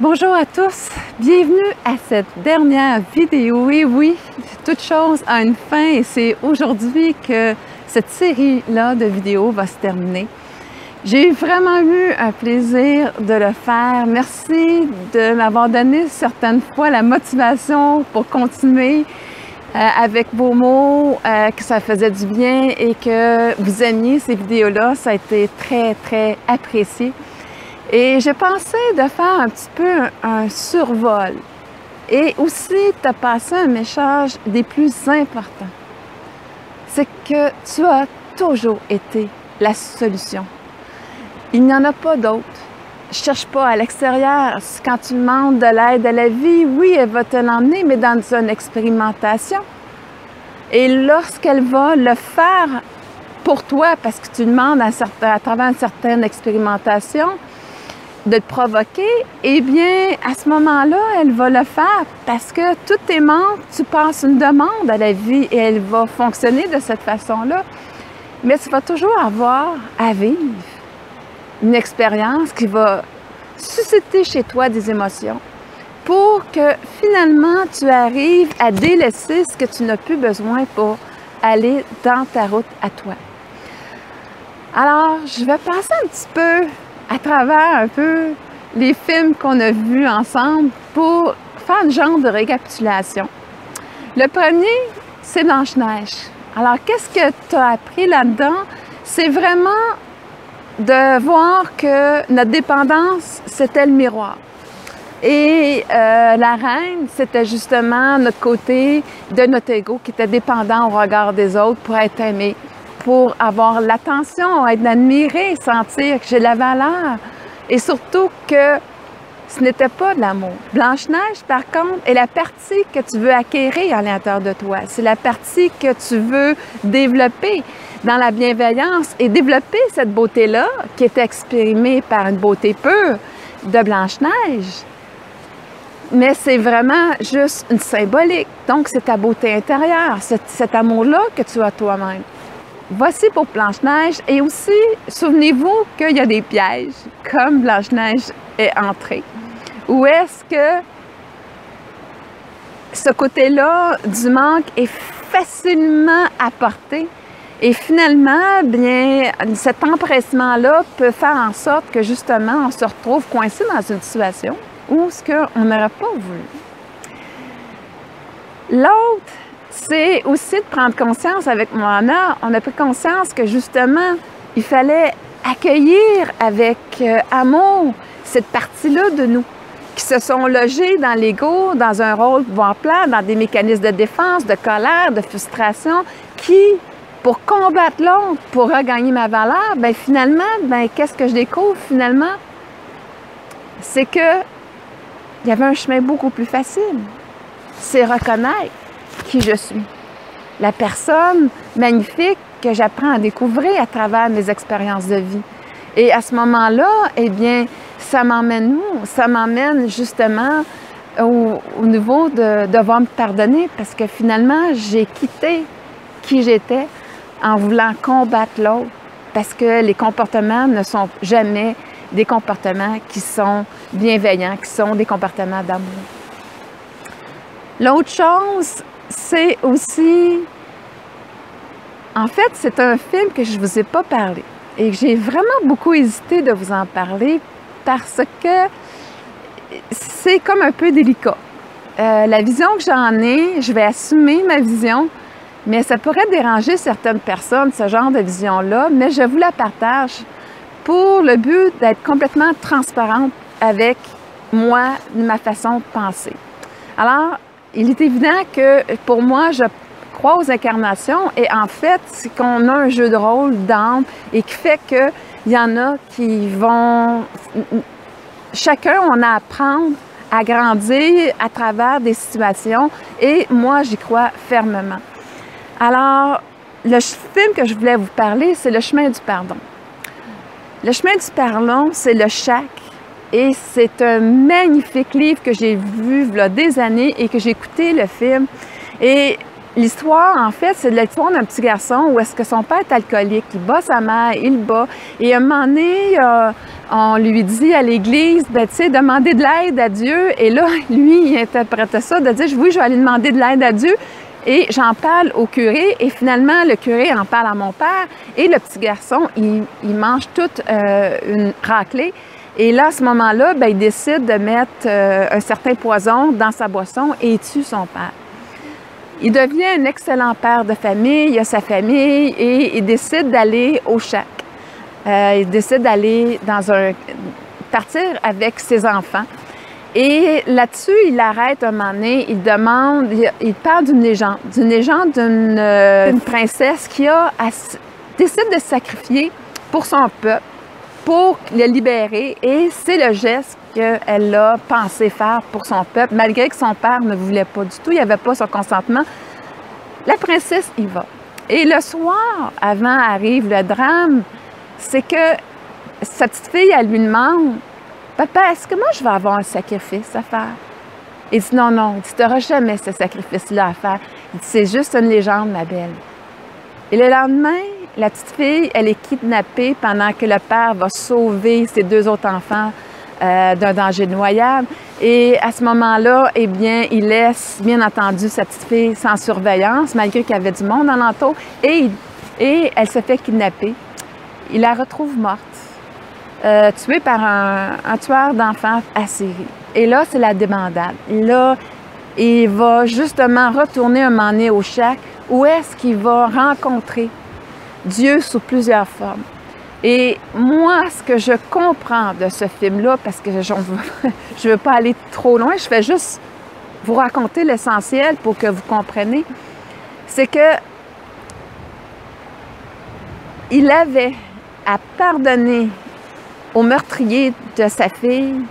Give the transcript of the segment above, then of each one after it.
Bonjour à tous, bienvenue à cette dernière vidéo. Et oui, toute chose a une fin et c'est aujourd'hui que cette série-là de vidéos va se terminer. J'ai vraiment eu un plaisir de le faire. Merci de m'avoir donné certaines fois la motivation pour continuer avec vos mots, que ça faisait du bien et que vous aimiez ces vidéos-là. Ça a été très apprécié. Et j'ai pensé de faire un petit peu un survol et aussi te passer un message des plus importants. C'est que tu as toujours été la solution. Il n'y en a pas d'autre. Je ne cherche pas à l'extérieur. Quand tu demandes de l'aide à la vie, oui, elle va te l'emmener, mais dans une expérimentation. Et lorsqu'elle va le faire pour toi, parce que tu demandes à travers une certaine expérimentation, de te provoquer, eh bien, à ce moment-là, elle va le faire parce que tous tes membres, tu passes une demande à la vie et elle va fonctionner de cette façon-là. Mais tu vas toujours avoir à vivre une expérience qui va susciter chez toi des émotions pour que finalement tu arrives à délaisser ce que tu n'as plus besoin pour aller dans ta route à toi. Alors, je vais passer un petit peu à travers un peu les films qu'on a vus ensemble pour faire un genre de récapitulation. Le premier, c'est Blanche-Neige. Alors, qu'est-ce que tu as appris là-dedans? C'est vraiment de voir que notre dépendance, c'était le miroir. Et la reine, c'était justement notre côté de notre ego qui était dépendant au regard des autres pour être aimé, pour avoir l'attention, être admiré, sentir que j'ai la valeur. Et surtout que ce n'était pas de l'amour. Blanche-Neige, par contre, est la partie que tu veux acquérir à l'intérieur de toi. C'est la partie que tu veux développer dans la bienveillance et développer cette beauté-là qui est exprimée par une beauté pure de Blanche-Neige. Mais c'est vraiment juste une symbolique. Donc, c'est ta beauté intérieure, cet amour-là que tu as toi-même. Voici pour Blanche-Neige. Et aussi, souvenez-vous qu'il y a des pièges, comme Blanche-Neige est entrée. Où est-ce que ce côté-là du manque est facilement apporté? Et finalement, bien, cet empressement-là peut faire en sorte que, justement, on se retrouve coincé dans une situation où ce qu'on n'aurait pas voulu. L'autre, c'est aussi de prendre conscience avec Moana. On a pris conscience que justement, il fallait accueillir avec amour cette partie-là de nous qui se sont logés dans l'ego, dans un rôle pouvoir plat, dans des mécanismes de défense, de colère, de frustration, qui, pour combattre l'autre, pour regagner ma valeur, bien finalement, qu'est-ce que je découvre finalement? C'est que il y avait un chemin beaucoup plus facile. C'est reconnaître qui je suis. La personne magnifique que j'apprends à découvrir à travers mes expériences de vie. Et à ce moment-là, eh bien, ça m'emmène où? Ça m'emmène justement au niveau de devoir me pardonner parce que finalement, j'ai quitté qui j'étais en voulant combattre l'autre parce que les comportements ne sont jamais des comportements qui sont bienveillants, qui sont des comportements d'amour. L'autre chose, c'est aussi... En fait, c'est un film que je ne vous ai pas parlé et que j'ai vraiment beaucoup hésité de vous en parler parce que c'est comme un peu délicat. La vision que j'en ai, je vais assumer ma vision, mais ça pourrait déranger certaines personnes, ce genre de vision-là, mais je vous la partage pour le but d'être complètement transparente avec moi, ma façon de penser. Alors, il est évident que pour moi, je crois aux incarnations et en fait, c'est qu'on a un jeu de rôle d'âme et qui fait qu'il y en a qui vont... Chacun, on a à apprendre à grandir à travers des situations et moi, j'y crois fermement. Alors, le film que je voulais vous parler, c'est Le chemin du pardon. Le chemin du pardon, c'est le Chac et c'est un magnifique livre que j'ai vu il y a des années et que j'ai écouté le film. Et l'histoire, en fait, c'est l'histoire d'un petit garçon où est-ce que son père est alcoolique, il bat sa mère, il le bat. Et à un moment donné, on lui dit à l'église, ben, tu sais, demander de l'aide à Dieu. Et là, lui, il interprétait ça de dire, oui, je vais aller demander de l'aide à Dieu. Et j'en parle au curé. Et finalement, le curé en parle à mon père. Et le petit garçon, il mange toute une raclée. Et là, à ce moment-là, ben, il décide de mettre un certain poison dans sa boisson et il tue son père. Il devient un excellent père de famille, il a sa famille et il décide d'aller au chac. Il décide d'aller partir avec ses enfants. Et là-dessus, il arrête un moment donné, il parle d'une légende d'une princesse qui décide de se sacrifier pour son peuple, pour le libérer. Et c'est le geste qu'elle a pensé faire pour son peuple, malgré que son père ne voulait pas du tout, il n'avait pas son consentement. La princesse y va. Et le soir, avant arrive le drame, c'est que sa petite fille, elle lui demande, « Papa, est-ce que moi je vais avoir un sacrifice à faire? » Il dit, « Non, non, tu n'auras jamais ce sacrifice-là à faire. » Il dit, « C'est juste une légende, ma belle. » Et le lendemain, la petite fille, elle est kidnappée pendant que le père va sauver ses deux autres enfants d'un danger de noyade. Et à ce moment-là, eh bien, il laisse, bien entendu, sa petite fille sans surveillance, malgré qu'il y avait du monde alentour, et elle se fait kidnapper. Il la retrouve morte, tuée par un tueur d'enfants à série. Et là, c'est la débandade. Là, il va justement retourner un moment donné au chac, où est-ce qu'il va rencontrer Dieu sous plusieurs formes. Et moi, ce que je comprends de ce film-là, parce que je ne veux pas aller trop loin, je fais juste vous raconter l'essentiel pour que vous compreniez, c'est que il avait à pardonner au meurtrier de sa fille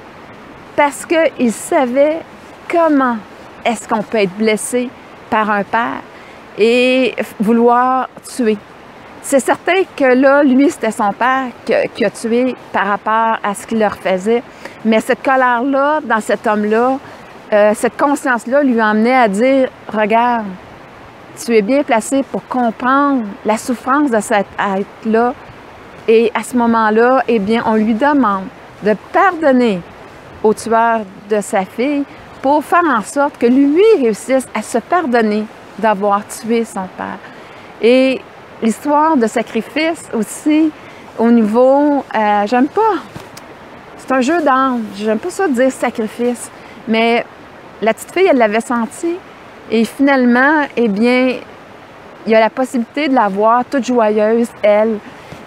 parce qu'il savait comment est-ce qu'on peut être blessé par un père et vouloir tuer. C'est certain que là, lui, c'était son père qui a tué par rapport à ce qu'il leur faisait. Mais cette colère-là, dans cet homme-là, cette conscience-là lui emmenait à dire, « Regarde, tu es bien placé pour comprendre la souffrance de cet être-là. » Et à ce moment-là, eh bien, on lui demande de pardonner au tueur de sa fille pour faire en sorte que lui réussisse à se pardonner d'avoir tué son père. Et l'histoire de sacrifice aussi, au niveau, j'aime pas, c'est un jeu d'âme, j'aime pas ça dire sacrifice, mais la petite fille, elle l'avait senti, et finalement, eh bien, il y a la possibilité de la voir toute joyeuse, elle,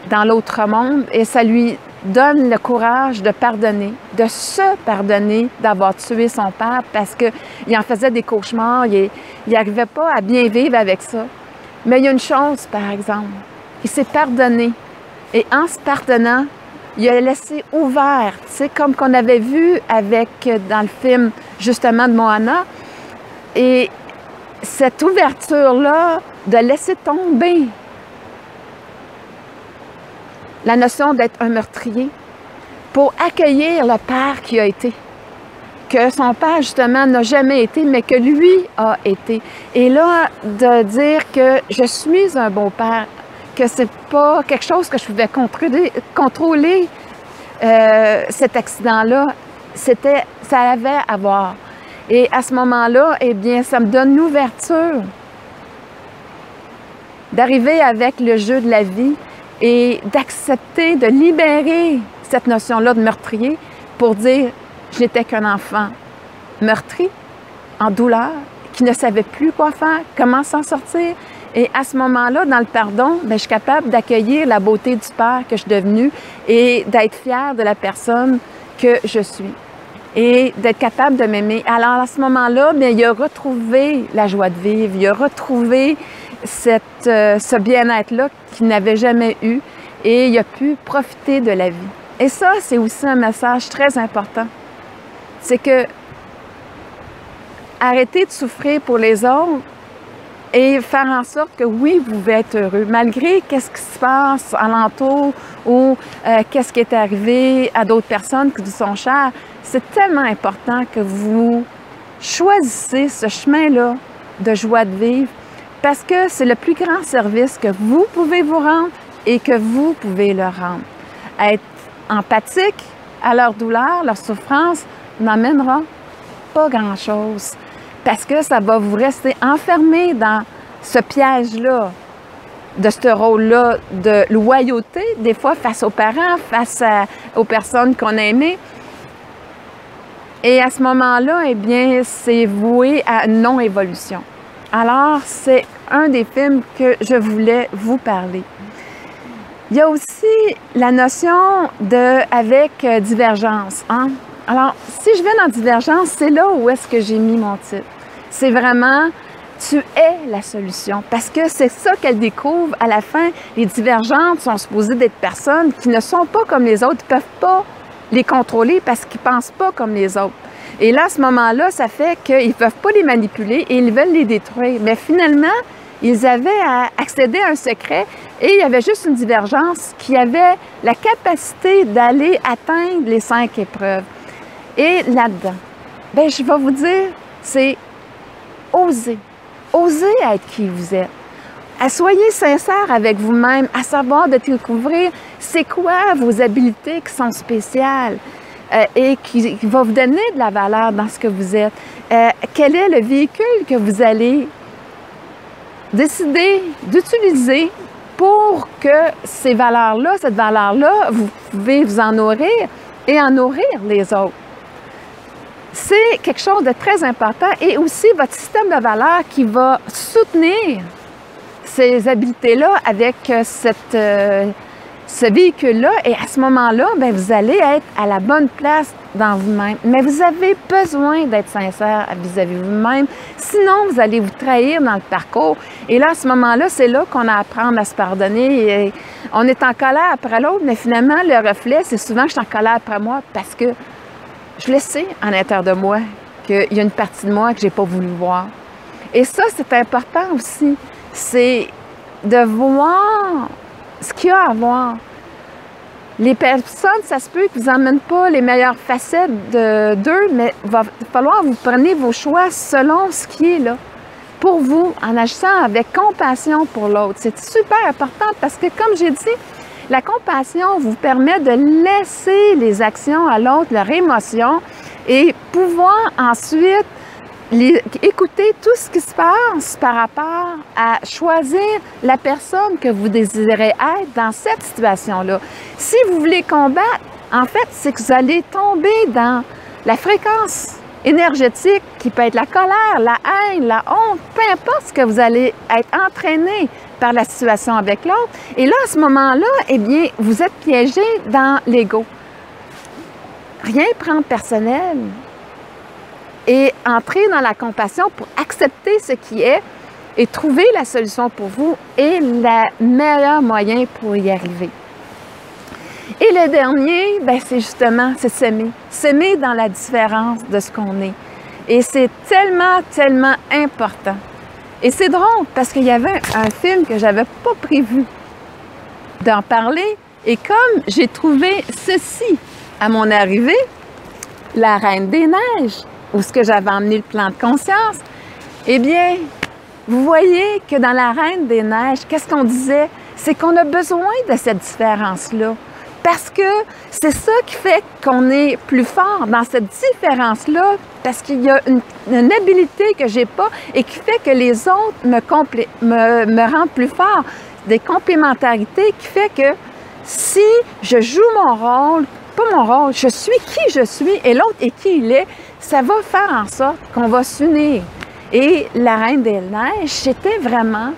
dans l'autre monde, et ça lui donne le courage de pardonner, de se pardonner d'avoir tué son père, parce qu'il en faisait des cauchemars, il n'arrivait pas à bien vivre avec ça. Mais il y a une chose, par exemple, il s'est pardonné. Et en se pardonnant, il a laissé ouvert, tu sais, comme qu'on avait vu dans le film, justement, de Moana. Et cette ouverture-là, de laisser tomber la notion d'être un meurtrier pour accueillir le père qui a été. Que son père, justement, n'a jamais été, mais que lui a été. Et là, de dire que je suis un bon père, que c'est pas quelque chose que je pouvais contrôler cet accident-là, ça avait à voir. Et à ce moment-là, eh bien, ça me donne l'ouverture d'arriver avec le jeu de la vie et d'accepter, de libérer cette notion-là de meurtrier pour dire je n'étais qu'un enfant meurtri, en douleur, qui ne savait plus quoi faire, comment s'en sortir. Et à ce moment-là, dans le pardon, bien, je suis capable d'accueillir la beauté du Père que je suis devenue et d'être fière de la personne que je suis. Et d'être capable de m'aimer. Alors, à ce moment-là, bien, il a retrouvé la joie de vivre, il a retrouvé ce bien-être-là qu'il n'avait jamais eu et il a pu profiter de la vie. Et ça, c'est aussi un message très important. C'est que arrêtez de souffrir pour les autres et faire en sorte que oui, vous pouvez être heureux, malgré qu'est-ce qui se passe alentour ou qu'est-ce qui est arrivé à d'autres personnes qui vous sont chères. C'est tellement important que vous choisissez ce chemin-là de joie de vivre parce que c'est le plus grand service que vous pouvez vous rendre et que vous pouvez leur rendre. Être empathique à leur douleur, leur souffrance, n'emmènera pas grand-chose. Parce que ça va vous rester enfermé dans ce piège-là, de ce rôle-là de loyauté, des fois face aux parents, face aux personnes qu'on a aimées. Et à ce moment-là, eh bien, c'est voué à une non-évolution. Alors, c'est un des films que je voulais vous parler. Il y a aussi la notion avec divergence. Hein? Alors, si je vais dans divergence, c'est là où est-ce que j'ai mis mon titre. C'est vraiment « Tu es la solution ». Parce que c'est ça qu'elle découvre à la fin. Les divergentes sont supposées d'être personnes qui ne sont pas comme les autres, qui ne peuvent pas les contrôler parce qu'ils ne pensent pas comme les autres. Et là, à ce moment-là, ça fait qu'ils ne peuvent pas les manipuler et ils veulent les détruire. Mais finalement, ils avaient accédé à un secret et il y avait juste une divergence qui avait la capacité d'aller atteindre les 5 épreuves. Et là-dedans, bien, je vais vous dire, c'est oser. Osez être qui vous êtes. Soyez sincère avec vous-même, à savoir de découvrir c'est quoi vos habiletés qui sont spéciales et qui va vous donner de la valeur dans ce que vous êtes. Quel est le véhicule que vous allez décider d'utiliser pour que ces valeurs-là, cette valeur-là, vous pouvez vous en nourrir et en nourrir les autres. C'est quelque chose de très important et aussi votre système de valeurs qui va soutenir ces habiletés-là avec ce véhicule-là. Et à ce moment-là, bien, vous allez être à la bonne place dans vous-même. Mais vous avez besoin d'être sincère vis-à-vis de vous-même. Sinon, vous allez vous trahir dans le parcours. Et là, à ce moment-là, c'est là qu'on a à apprendre à se pardonner. Et on est en colère après l'autre, mais finalement, le reflet, c'est souvent que je suis en colère après moi parce que je le sais en l'intérieur de moi qu'il y a une partie de moi que je n'ai pas voulu voir. Et ça, c'est important aussi. C'est de voir ce qu'il y a à voir. Les personnes, ça se peut que vous n'emmènent pas les meilleures facettes d'eux, mais il va falloir que vous preniez vos choix selon ce qui est là. Pour vous, en agissant avec compassion pour l'autre. C'est super important parce que, comme j'ai dit, la compassion vous permet de laisser les actions à l'autre, leurs émotions, et pouvoir ensuite écouter tout ce qui se passe par rapport à choisir la personne que vous désirez être dans cette situation-là. Si vous voulez combattre, en fait, c'est que vous allez tomber dans la fréquence énergétique qui peut être la colère, la haine, la honte, peu importe ce que vous allez être entraîné par la situation avec l'autre. Et là, à ce moment-là, eh bien, vous êtes piégé dans l'ego. Rien prendre personnel et entrer dans la compassion pour accepter ce qui est et trouver la solution pour vous est le meilleur moyen pour y arriver. Et le dernier, bien, c'est justement, c'est s'aimer. S'aimer dans la différence de ce qu'on est. Et c'est tellement, tellement important. Et c'est drôle parce qu'il y avait un film que j'avais pas prévu d'en parler. Et comme j'ai trouvé ceci à mon arrivée, La Reine des Neiges, où ce que j'avais emmené le plan de conscience, eh bien, vous voyez que dans La Reine des Neiges, qu'est-ce qu'on disait? C'est qu'on a besoin de cette différence-là. Parce que c'est ça qui fait qu'on est plus fort dans cette différence-là, parce qu'il y a une habilité que j'ai pas et qui fait que les autres me rendent plus fort. Des complémentarités qui fait que si je joue mon rôle, pas mon rôle, je suis qui je suis et l'autre est qui il est, ça va faire en sorte qu'on va s'unir. Et La Reine des Neiges, c'était vraiment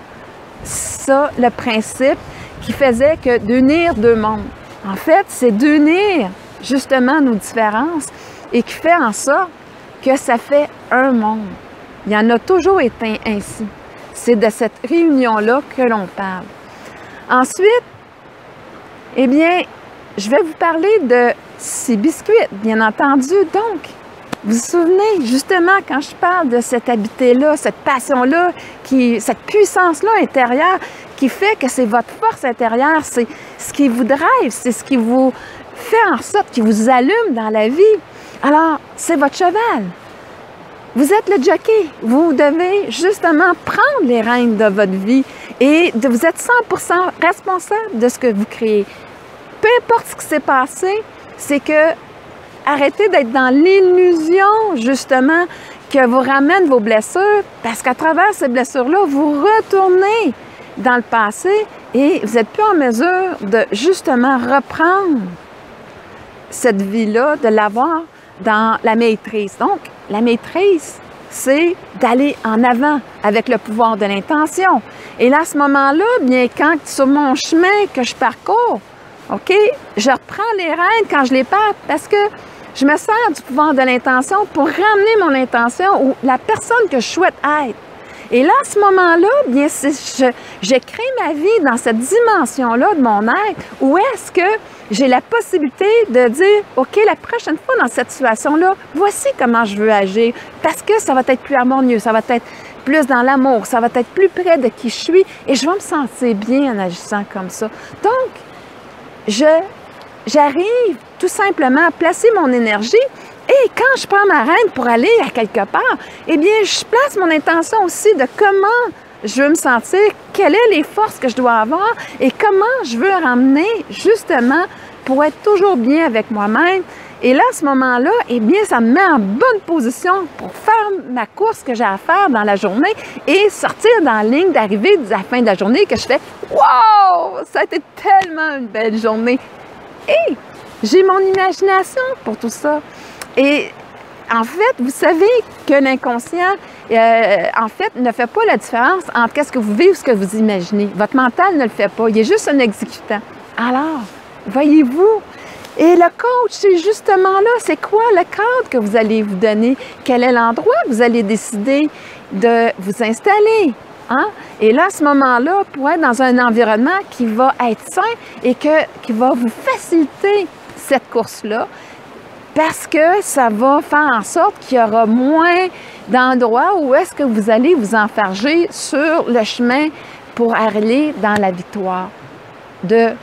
ça, le principe qui faisait que d'unir deux mondes. En fait, c'est d'unir justement nos différences et qui fait en sorte que ça fait un monde. Il y en a toujours été ainsi. C'est de cette réunion-là que l'on parle. Ensuite, eh bien, je vais vous parler de ces biscuits, bien entendu. Donc, vous vous souvenez, justement, quand je parle de cette habité-là, cette passion-là, cette puissance-là intérieure, qui fait que c'est votre force intérieure, c'est ce qui vous drive, c'est ce qui vous fait en sorte, qui vous allume dans la vie. Alors, c'est votre cheval. Vous êtes le jockey. Vous devez justement prendre les rênes de votre vie et vous êtes 100% responsable de ce que vous créez. peu importe ce qui s'est passé, c'est que arrêtez d'être dans l'illusion, justement, que vous ramène vos blessures, parce qu'à travers ces blessures-là, vous retournez dans le passé et vous n'êtes plus en mesure de, justement, reprendre cette vie-là, de l'avoir dans la maîtrise. Donc, la maîtrise, c'est d'aller en avant avec le pouvoir de l'intention. Et là, à ce moment-là, bien, quand sur mon chemin que je parcours, OK, je reprends les rênes quand je les perds parce que je me sers du pouvoir de l'intention pour ramener mon intention ou la personne que je souhaite être. Et là, à ce moment-là, bien, je crée ma vie dans cette dimension-là de mon être où est-ce que j'ai la possibilité de dire, OK, la prochaine fois dans cette situation-là, voici comment je veux agir parce que ça va être plus harmonieux, ça va être plus dans l'amour, ça va être plus près de qui je suis et je vais me sentir bien en agissant comme ça. Donc, j'arrive tout simplement à placer mon énergie et quand je prends ma reine pour aller à quelque part, eh bien, je place mon intention aussi de comment je veux me sentir, quelles sont les forces que je dois avoir et comment je veux ramener justement pour être toujours bien avec moi-même. Et là, à ce moment-là, eh bien, ça me met en bonne position pour faire ma course que j'ai à faire dans la journée et sortir dans la ligne d'arrivée de la fin de la journée que je fais « Wow! Ça a été tellement une belle journée! » Et j'ai mon imagination pour tout ça. Et en fait, vous savez que l'inconscient, en fait, ne fait pas la différence entre ce que vous vivez ou ce que vous imaginez. Votre mental ne le fait pas. Il est juste un exécutant. Alors, voyez-vous, et le coach, c'est justement là, c'est quoi le cadre que vous allez vous donner? Quel est l'endroit que vous allez décider de vous installer? Hein? Et là, à ce moment-là, pour être dans un environnement qui va être sain et qui va vous faciliter cette course-là, parce que ça va faire en sorte qu'il y aura moins d'endroits où est-ce que vous allez vous enfarger sur le chemin pour aller dans la victoire, d'être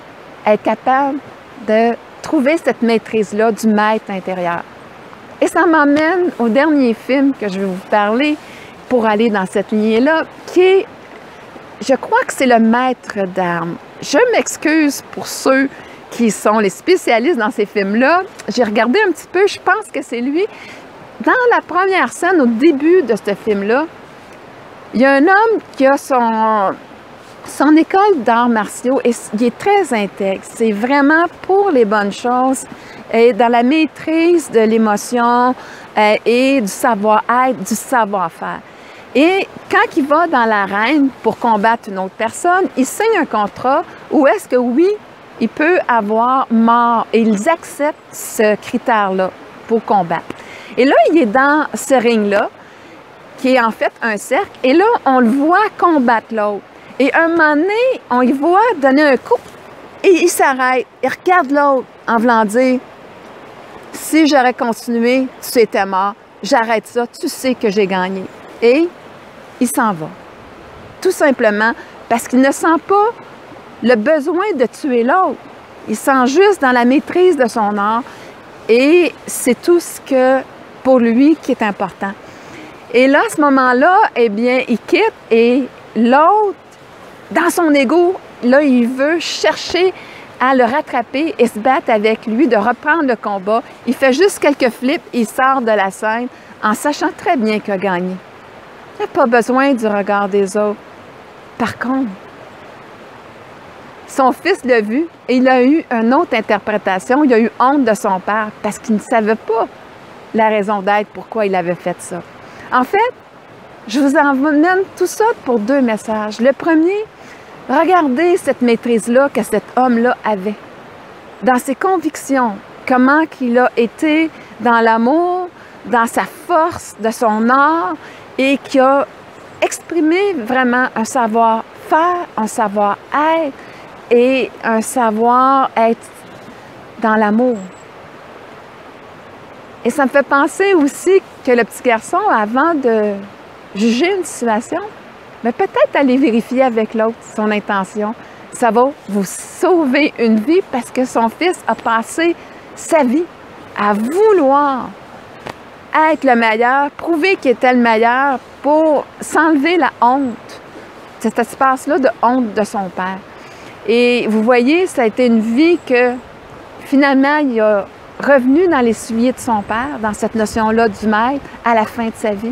capable de trouver cette maîtrise-là du maître intérieur. Et ça m'amène au dernier film que je vais vous parler pour aller dans cette lignée-là, qui est, je crois que c'est le maître d'armes. Je m'excuse pour ceux qui sont les spécialistes dans ces films-là. J'ai regardé un petit peu, je pense que c'est lui. Dans la première scène, au début de ce film-là, il y a un homme qui a son école d'arts martiaux et il est très intègre. C'est vraiment pour les bonnes choses et dans la maîtrise de l'émotion et du savoir-être, du savoir-faire. Et quand il va dans l'arène pour combattre une autre personne, il signe un contrat où est-ce que oui, il peut avoir mort et ils acceptent ce critère-là pour combattre. Et là, il est dans ce ring-là, qui est en fait un cercle, et là, on le voit combattre l'autre. Et un moment donné, on y voit donner un coup, et il s'arrête, il regarde l'autre en voulant dire « Si j'aurais continué, tu étais mort, j'arrête ça, tu sais que j'ai gagné. » Et il s'en va. Tout simplement parce qu'il ne sent pas le besoin de tuer l'autre. Il sent juste dans la maîtrise de son art et c'est tout ce que, pour lui, qui est important. Et là, à ce moment-là, eh bien, il quitte et l'autre, dans son ego, là, il veut chercher à le rattraper et se battre avec lui, de reprendre le combat. Il fait juste quelques flips, il sort de la scène en sachant très bien qu'il a gagné. Il n'a pas besoin du regard des autres. Par contre, son fils l'a vu et il a eu une autre interprétation. Il a eu honte de son père parce qu'il ne savait pas la raison d'être, pourquoi il avait fait ça. En fait, je vous emmène tout ça pour deux messages. Le premier, regardez cette maîtrise-là que cet homme-là avait. Dans ses convictions, comment qu'il a été dans l'amour, dans sa force de son art et qui a exprimé vraiment un savoir-faire, un savoir-être et un savoir-être dans l'amour. Et ça me fait penser aussi que le petit garçon, avant de juger une situation, mais peut-être aller vérifier avec l'autre son intention. Ça va vous sauver une vie parce que son fils a passé sa vie à vouloir être le meilleur, prouver qu'il était le meilleur pour s'enlever la honte, cet espace-là de honte de son père. Et vous voyez, ça a été une vie que finalement, il est revenu dans les souliers de son père, dans cette notion-là du maître, à la fin de sa vie.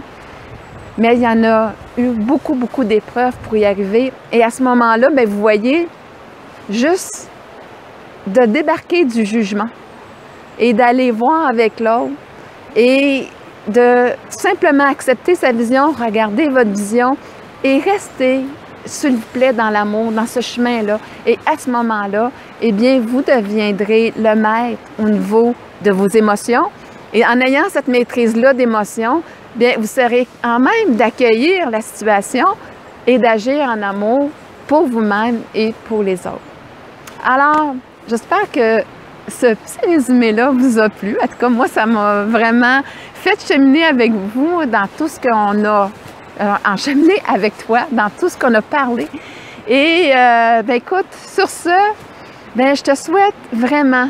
Mais il y en a eu beaucoup, beaucoup d'épreuves pour y arriver. Et à ce moment-là, bien, vous voyez, juste de débarquer du jugement et d'aller voir avec l'autre et de simplement accepter sa vision, regarder votre vision et rester, s'il vous plaît, dans l'amour, dans ce chemin-là. Et à ce moment-là, eh bien, vous deviendrez le maître au niveau de vos émotions. Et en ayant cette maîtrise-là d'émotions, bien, vous serez en même d'accueillir la situation et d'agir en amour pour vous-même et pour les autres. Alors, j'espère que ce petit résumé-là vous a plu. En tout cas, moi, ça m'a vraiment fait cheminer avec vous dans tout ce qu'on a encheminé avec toi, dans tout ce qu'on a parlé. Et, bien, écoute, sur ce, bien, je te souhaite vraiment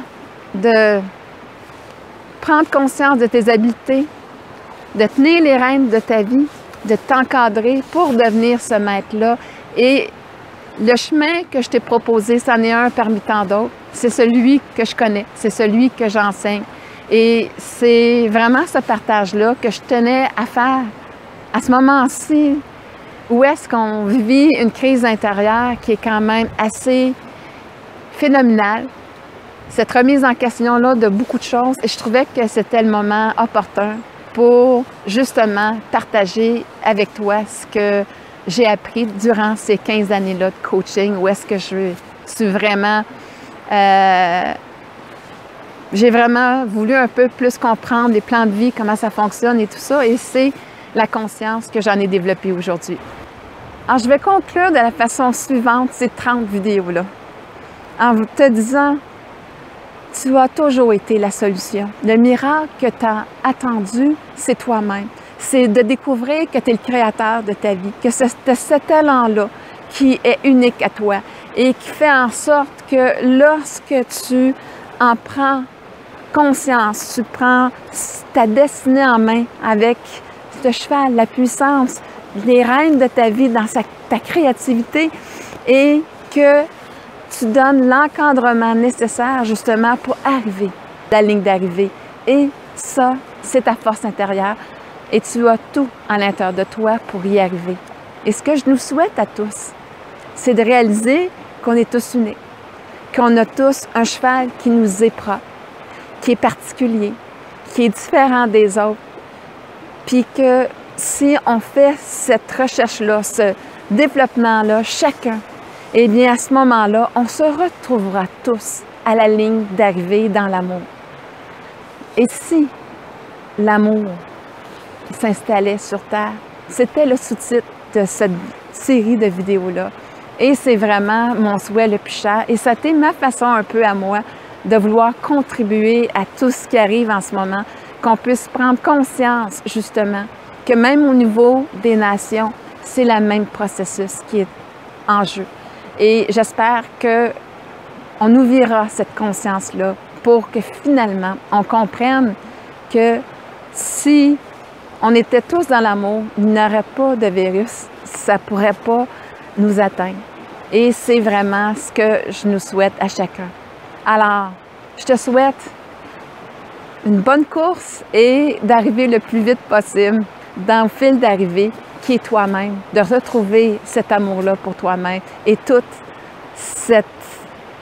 de prendre conscience de tes habiletés, de tenir les rênes de ta vie, de t'encadrer pour devenir ce maître-là. Et le chemin que je t'ai proposé, c'en est un parmi tant d'autres. C'est celui que je connais, c'est celui que j'enseigne. Et c'est vraiment ce partage-là que je tenais à faire à ce moment-ci où est-ce qu'on vit une crise intérieure qui est quand même assez phénoménale. Cette remise en question-là de beaucoup de choses. Et je trouvais que c'était le moment opportun pour justement partager avec toi ce que j'ai appris durant ces 15 années-là de coaching, où est-ce que je suis vraiment... j'ai vraiment voulu un peu plus comprendre les plans de vie, comment ça fonctionne et tout ça, et c'est la conscience que j'en ai développée aujourd'hui. Alors, je vais conclure de la façon suivante ces 30 vidéos-là, en te disant, tu as toujours été la solution. Le miracle que tu as attendu, c'est toi-même. C'est de découvrir que tu es le créateur de ta vie, que c'est cet élan-là qui est unique à toi et qui fait en sorte que lorsque tu en prends conscience, tu prends ta destinée en main avec ce cheval, la puissance, les rênes de ta vie dans ta créativité et que tu donnes l'encadrement nécessaire justement pour arriver à la ligne d'arrivée. Et ça, c'est ta force intérieure. Et tu as tout à l'intérieur de toi pour y arriver. Et ce que je nous souhaite à tous, c'est de réaliser qu'on est tous uniques, qu'on a tous un cheval qui nous est propre, qui est particulier, qui est différent des autres. Puis que si on fait cette recherche-là, ce développement-là, chacun, eh bien, à ce moment-là, on se retrouvera tous à la ligne d'arrivée dans l'amour. Et si l'amour s'installait sur Terre, c'était le sous-titre de cette série de vidéos-là. Et c'est vraiment mon souhait le plus cher. Et ça a été ma façon un peu à moi de vouloir contribuer à tout ce qui arrive en ce moment, qu'on puisse prendre conscience, justement, que même au niveau des nations, c'est le même processus qui est en jeu. Et j'espère qu'on ouvrira cette conscience-là pour que finalement, on comprenne que si on était tous dans l'amour, il n'y aurait pas de virus, ça ne pourrait pas nous atteindre. Et c'est vraiment ce que je nous souhaite à chacun. Alors, je te souhaite une bonne course et d'arriver le plus vite possible dans le fil d'arrivée qui est toi-même, de retrouver cet amour-là pour toi-même et toute cette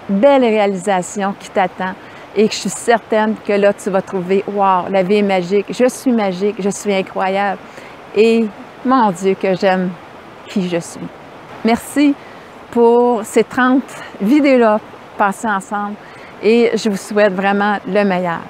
belle réalisation qui t'attend et que je suis certaine que là, tu vas trouver « Wow, la vie est magique, je suis incroyable et mon Dieu que j'aime qui je suis ». Merci pour ces 30 vidéos-là passées ensemble et je vous souhaite vraiment le meilleur.